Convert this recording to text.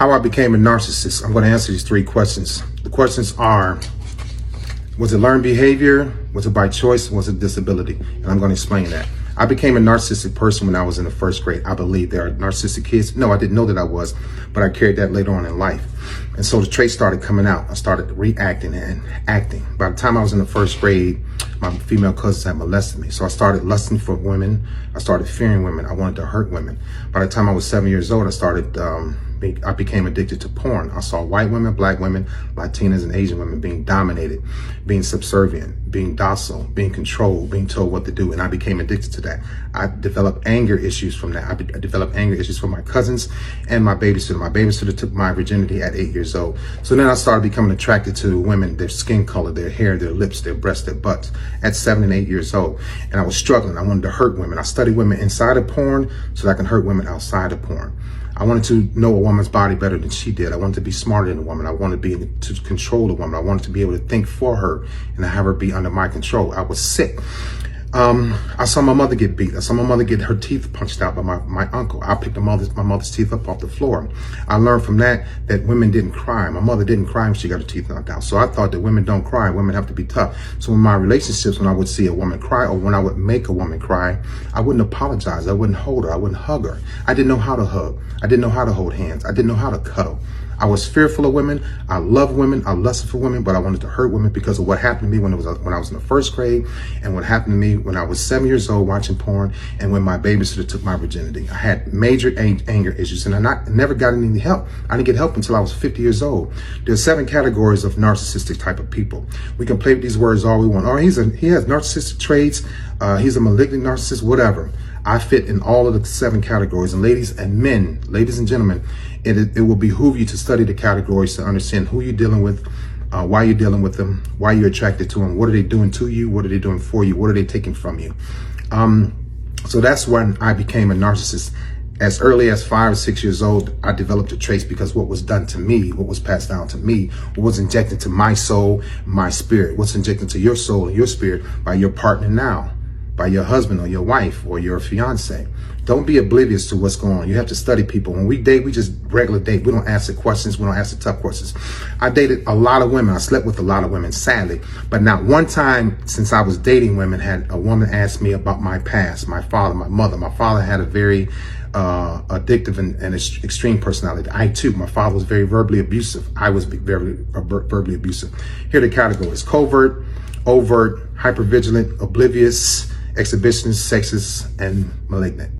How I became a narcissist. I'm going to answer these three questions. The questions are, was it learned behavior? Was it by choice? Was it disability? And I'm going to explain that. I became a narcissistic person when I was in the first grade. I believe there are narcissistic kids. No, I didn't know that I was, but I carried that later on in life. And so the traits started coming out. I started reacting and acting. By the time I was in the first grade, my female cousins had molested me. So I started lusting for women. I started fearing women. I wanted to hurt women. By the time I was 7 years old, I became addicted to porn. I saw white women, black women, Latinas, and Asian women being dominated, being subservient, being docile, being controlled, being told what to do. And I became addicted to that. I developed anger issues from that. I developed anger issues from my cousins and my babysitter. My babysitter took my virginity at 8 years old. So then I started becoming attracted to women, their skin color, their hair, their lips, their breasts, their butts at 7 and 8 years old. And I was struggling. I wanted to hurt women. I studied women inside of porn so that I can hurt women outside of porn. I wanted to know a woman's body better than she did. I wanted to be smarter than a woman. I wanted to control a woman. I wanted to be able to think for her and have her be under my control. I was sick. I saw my mother get beat. I saw my mother get her teeth punched out by my uncle. I picked my mother's teeth up off the floor. I learned from that women didn't cry. My mother didn't cry when she got her teeth knocked out. So I thought that women don't cry. Women have to be tough. So in my relationships, when I would see a woman cry or when I would make a woman cry, I wouldn't apologize. I wouldn't hold her. I wouldn't hug her. I didn't know how to hug. I didn't know how to hold hands. I didn't know how to cuddle. I was fearful of women. I love women. I lusted for women, but I wanted to hurt women because of what happened to me when I was in the first grade, and what happened to me when I was 7 years old watching porn, and when my babysitter took my virginity. I had major anger issues, and I never got any help. I didn't get help until I was 50 years old. There's 7 categories of narcissistic type of people. We can play with these words all we want. Or he has narcissistic traits. He's a malignant narcissist, whatever. I fit in all of the 7 categories. And ladies and gentlemen, it will behoove you to study the categories to understand who you're dealing with, why you're dealing with them, why you're attracted to them, what are they doing to you, what are they doing for you, what are they taking from you. So that's when I became a narcissist. As early as 5 or 6 years old, I developed the traits because what was done to me, what was passed down to me, what was injected to my soul, my spirit, what's injected to your soul and your spirit by your partner now, by your husband or your wife or your fiance. Don't be oblivious to what's going on. You have to study people. When we date, we just regular date. We don't ask the questions. We don't ask the tough questions. I dated a lot of women. I slept with a lot of women, sadly. But not one time since I was dating women had a woman asked me about my past, my father, my mother. My father had a very addictive and extreme personality. I too, my father was very verbally abusive. I was very verbally abusive. Here are the categories: covert, overt, hypervigilant, oblivious, exhibitionist, sexist, and malignant.